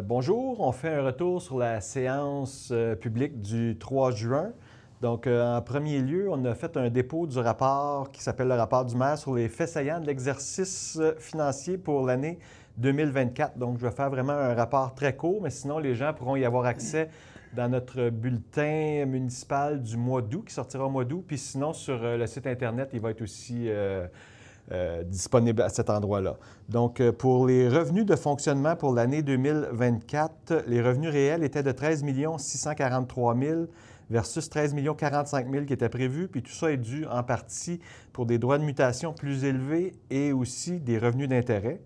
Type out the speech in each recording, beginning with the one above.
Bonjour, on fait un retour sur la séance publique du 3 juin. Donc, en premier lieu, on a fait un dépôt du rapport qui s'appelle le rapport du maire sur les faits saillants de l'exercice financier pour l'année 2024. Donc, je vais faire vraiment un rapport très court, mais sinon, les gens pourront y avoir accès dans notre bulletin municipal du mois d'août, qui sortira au mois d'août. Puis sinon, sur le site Internet, il va être aussi disponible à cet endroit-là. Donc, pour les revenus de fonctionnement pour l'année 2024, les revenus réels étaient de 13 643 000 versus 13 045 000 qui étaient prévus. Puis tout ça est dû en partie pour des droits de mutation plus élevés et aussi des revenus d'intérêt.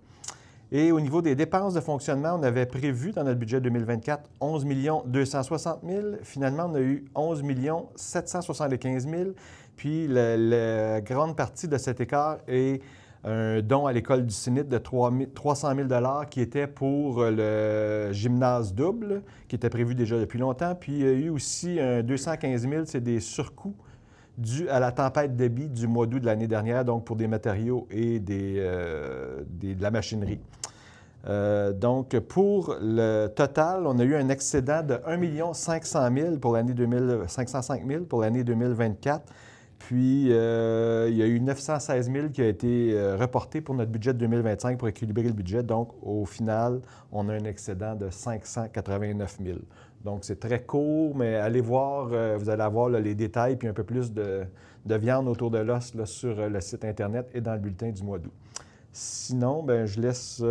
Et au niveau des dépenses de fonctionnement, on avait prévu dans notre budget 2024 11 260 000. Finalement, on a eu 11 775 000. Puis la grande partie de cet écart est un don à l'école du CNIT de 300 000 qui était pour le gymnase double, qui était prévu déjà depuis longtemps. Puis il y a eu aussi un 215 000, c'est des surcoûts dus à la tempête débit du mois d'août de l'année dernière, donc pour des matériaux et de la machinerie. Donc, pour le total, on a eu un excédent de 1 500 000 pour l'année 505 000 pour l'année 2024. Puis, il y a eu 916 000 qui a été reporté pour notre budget de 2025 pour équilibrer le budget. Donc, au final, on a un excédent de 589 000. Donc, c'est très court, mais allez voir, vous allez avoir là, les détails puis un peu plus de viande autour de l'os sur le site Internet et dans le bulletin du mois d'août. Sinon, bien, je laisse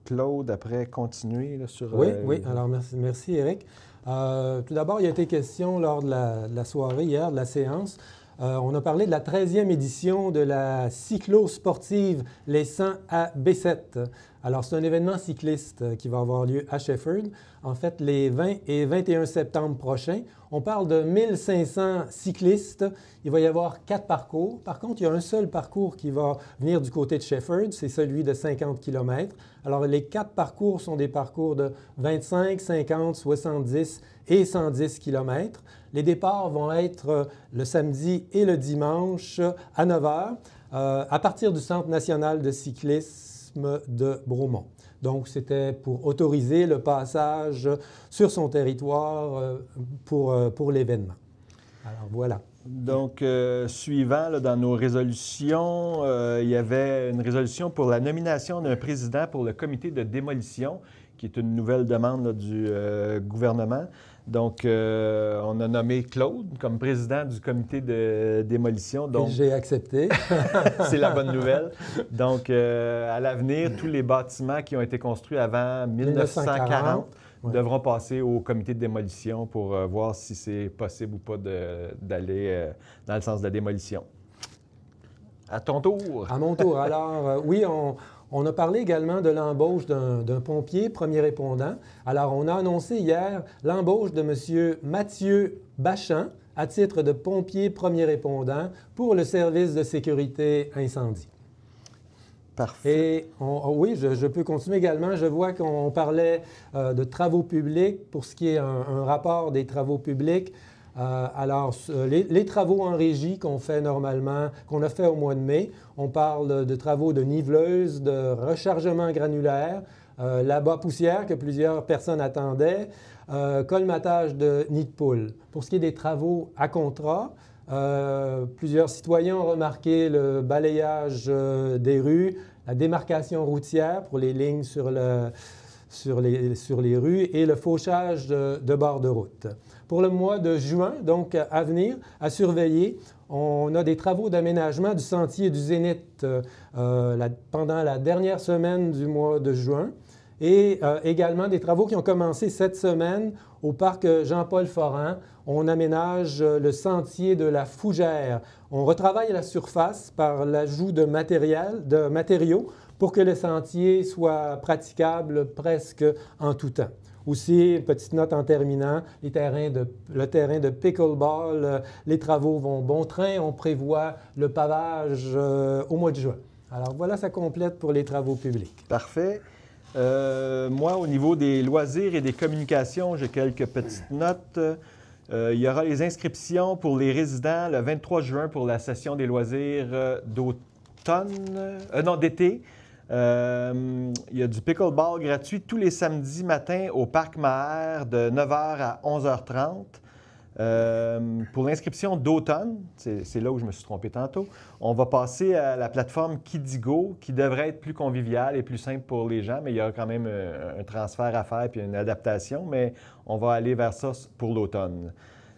Claude après continuer là, sur... Oui. Alors merci Éric. Tout d'abord, il y a été question lors de la soirée hier, de la séance. On a parlé de la 13e édition de la cyclo-sportive Les 100 à B7. Alors, c'est un événement cycliste qui va avoir lieu à Shefford, en fait, les 20 et 21 septembre prochains. On parle de 1500 cyclistes. Il va y avoir 4 parcours. Par contre, il y a un seul parcours qui va venir du côté de Shefford, c'est celui de 50 km. Alors, les 4 parcours sont des parcours de 25, 50, 70 et 110 km. Les départs vont être le samedi et le dimanche à 9 h à partir du Centre national de cyclisme de Bromont. Donc, c'était pour autoriser le passage sur son territoire pour l'événement. Alors, voilà. Donc, suivant là, dans nos résolutions, il y avait une résolution pour la nomination d'un président pour le comité de démolition, qui est une nouvelle demande là, du gouvernement. Donc, on a nommé Claude comme président du comité de démolition. Donc, j'ai accepté. C'est la bonne nouvelle. Donc, à l'avenir, tous les bâtiments qui ont été construits avant 1940 devront passer au comité de démolition pour voir si c'est possible ou pas d'aller dans le sens de la démolition. À ton tour. À mon tour. Alors, oui, on a parlé également de l'embauche d'un pompier premier répondant. Alors, on a annoncé hier l'embauche de M. Mathieu Bachan à titre de pompier premier répondant pour le service de sécurité incendie. Parfait. Et oui, je peux continuer également. Je vois qu'on parlait de travaux publics pour ce qui est un rapport des travaux publics. Alors, les travaux en régie qu'on fait normalement, qu'on a fait au mois de mai, on parle de travaux de niveleuse, de rechargement granulaire, là-bas poussière que plusieurs personnes attendaient, colmatage de nid de poule. Pour ce qui est des travaux à contrat, plusieurs citoyens ont remarqué le balayage des rues, la démarcation routière pour les lignes sur les rues et le fauchage de bord de route. Pour le mois de juin, donc à venir, à surveiller, on a des travaux d'aménagement du sentier du Zénith pendant la dernière semaine du mois de juin et également des travaux qui ont commencé cette semaine au parc Jean-Paul Foran. On aménage le sentier de la Fougère. On retravaille la surface par l'ajout de matériaux pour que le sentier soit praticable presque en tout temps. Aussi, petite note en terminant, le terrain de pickleball, les travaux vont bon train. On prévoit le pavage au mois de juin. Alors voilà, ça complète pour les travaux publics. Parfait. Moi, au niveau des loisirs et des communications, j'ai quelques petites notes. Il y aura les inscriptions pour les résidents le 23 juin pour la session des loisirs d'été. Il y a du pickleball gratuit tous les samedis matins au Parc Maher de 9 h à 11 h 30. Pour l'inscription d'automne, c'est là où je me suis trompé tantôt, on va passer à la plateforme Kidigo qui devrait être plus conviviale et plus simple pour les gens, mais il y a quand même un transfert à faire puis une adaptation, mais on va aller vers ça pour l'automne.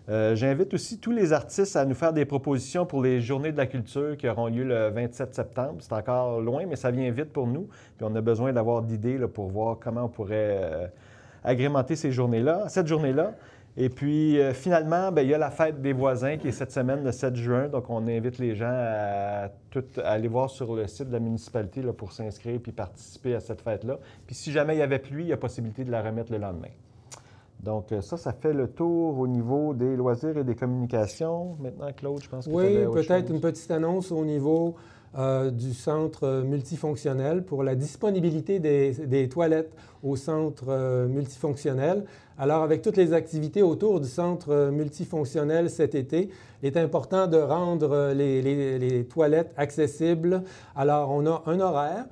J'invite aussi tous les artistes à nous faire des propositions pour les Journées de la culture qui auront lieu le 27 septembre. C'est encore loin, mais ça vient vite pour nous. Puis on a besoin d'avoir d'idées là, pour voir comment on pourrait agrémenter cette journée-là. Et puis, finalement, bien, il y a la fête des voisins qui est cette semaine, le 7 juin. Donc, on invite les gens à aller voir sur le site de la municipalité là, pour s'inscrire puis participer à cette fête-là. Puis, si jamais il y avait pluie, il y a possibilité de la remettre le lendemain. Donc, ça fait le tour au niveau des loisirs et des communications. Maintenant, Claude, je pense que oui, tu avais autre peut-être chose. une petite annonce au niveau du centre multifonctionnel pour la disponibilité des toilettes au centre multifonctionnel. Alors, avec toutes les activités autour du centre multifonctionnel cet été, il est important de rendre les toilettes accessibles. Alors, on a un horaire,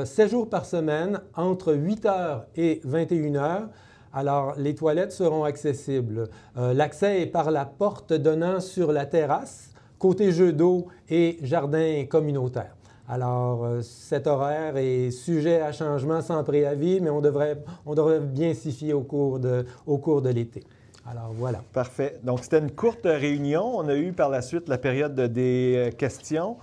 7 jours par semaine, entre 8 h et 21 h. Alors, les toilettes seront accessibles. L'accès est par la porte donnant sur la terrasse, côté jeu d'eau et jardin communautaire. Alors, cet horaire est sujet à changement sans préavis, mais on devrait bien s'y fier au cours de l'été. Alors, voilà. Parfait. Donc, c'était une courte réunion. On a eu par la suite la période des questions.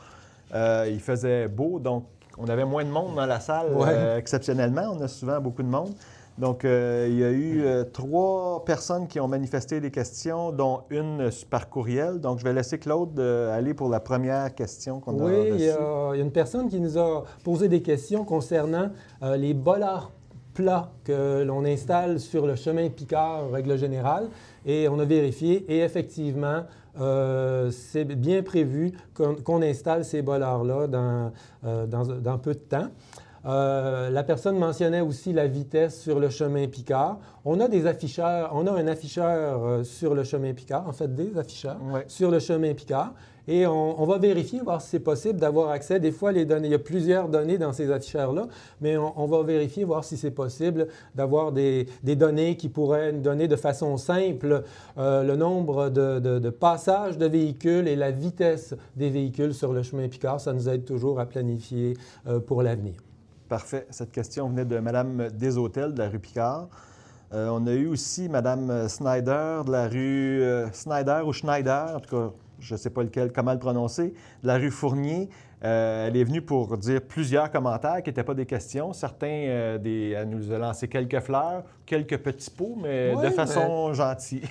Il faisait beau, donc on avait moins de monde dans la salle, exceptionnellement. On a souvent beaucoup de monde. Donc, il y a eu 3 personnes qui ont manifesté des questions, dont une par courriel. Donc, je vais laisser Claude aller pour la première question qu'on a reçue. Oui, il y a une personne qui nous a posé des questions concernant les bolards plats que l'on installe sur le chemin Picard, règle générale. Et on a vérifié et effectivement, c'est bien prévu qu'on installe ces bolards-là dans peu de temps. La personne mentionnait aussi la vitesse sur le chemin Picard. On a un afficheur sur le chemin Picard, en fait des afficheurs sur le chemin Picard. Et on va vérifier, voir si c'est possible d'avoir accès. Des fois, les données, il y a plusieurs données dans ces afficheurs-là, mais on va vérifier, voir si c'est possible d'avoir des données qui pourraient nous donner de façon simple le nombre de passages de véhicules et la vitesse des véhicules sur le chemin Picard. Ça nous aide toujours à planifier pour l'avenir. Parfait. Cette question venait de Mme Deshôtels de la rue Picard. On a eu aussi Mme Snyder de la rue Snyder ou Schneider, en tout cas, je ne sais pas comment le prononcer, de la rue Fournier. Elle est venue pour dire plusieurs commentaires qui n'étaient pas des questions. Certains, elle nous a lancé quelques fleurs, quelques petits pots, mais de façon gentille.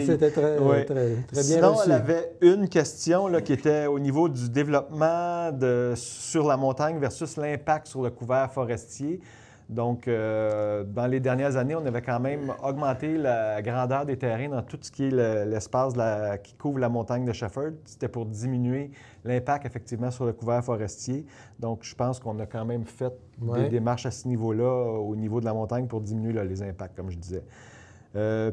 C'était très bien Sinon, reçu. elle avait une question là, qui était au niveau du développement sur la montagne versus l'impact sur le couvert forestier. Donc, dans les dernières années, on avait quand même augmenté la grandeur des terrains dans tout ce qui est l'espace qui couvre la montagne de Shefford. C'était pour diminuer l'impact, effectivement, sur le couvert forestier. Donc, je pense qu'on a quand même fait des démarches à ce niveau-là, au niveau de la montagne, pour diminuer les impacts, comme je disais.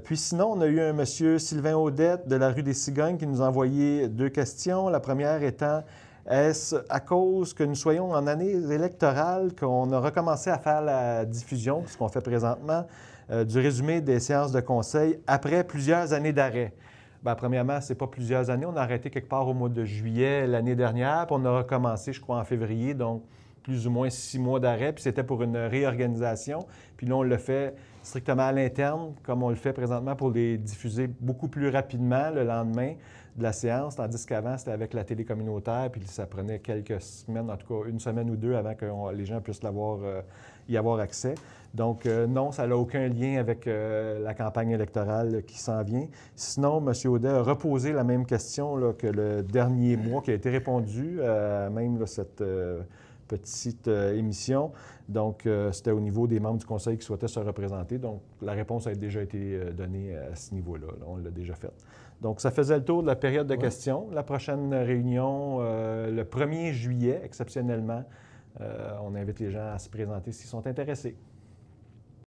Puis sinon, on a eu un monsieur Sylvain Audette de la rue des Cigognes qui nous a envoyé 2 questions. La première étant: est-ce à cause que nous soyons en année électorale qu'on a recommencé à faire la diffusion, ce qu'on fait présentement, du résumé des séances de conseil après plusieurs années d'arrêt? Bien, premièrement, ce n'est pas plusieurs années. On a arrêté quelque part au mois de juillet l'année dernière, puis on a recommencé, je crois, en février, donc plus ou moins 6 mois d'arrêt, puis c'était pour une réorganisation. Puis là, on le fait strictement à l'interne, comme on le fait présentement pour les diffuser beaucoup plus rapidement le lendemain de la séance, tandis qu'avant, c'était avec la télé communautaire, puis ça prenait quelques semaines, en tout cas 1 semaine ou 2 avant que les gens puissent y avoir accès. Donc, non, ça n'a aucun lien avec la campagne électorale qui s'en vient. Sinon, M. Audet a reposé la même question là, que le dernier mois, qui a été répondu, même là, cette petite émission. Donc, c'était au niveau des membres du conseil qui souhaitaient se représenter. Donc, la réponse a déjà été donnée à ce niveau-là. Là, on l'a déjà faite. Donc, ça faisait le tour de la période de questions. La prochaine réunion, le 1er juillet, exceptionnellement, on invite les gens à se présenter s'ils sont intéressés.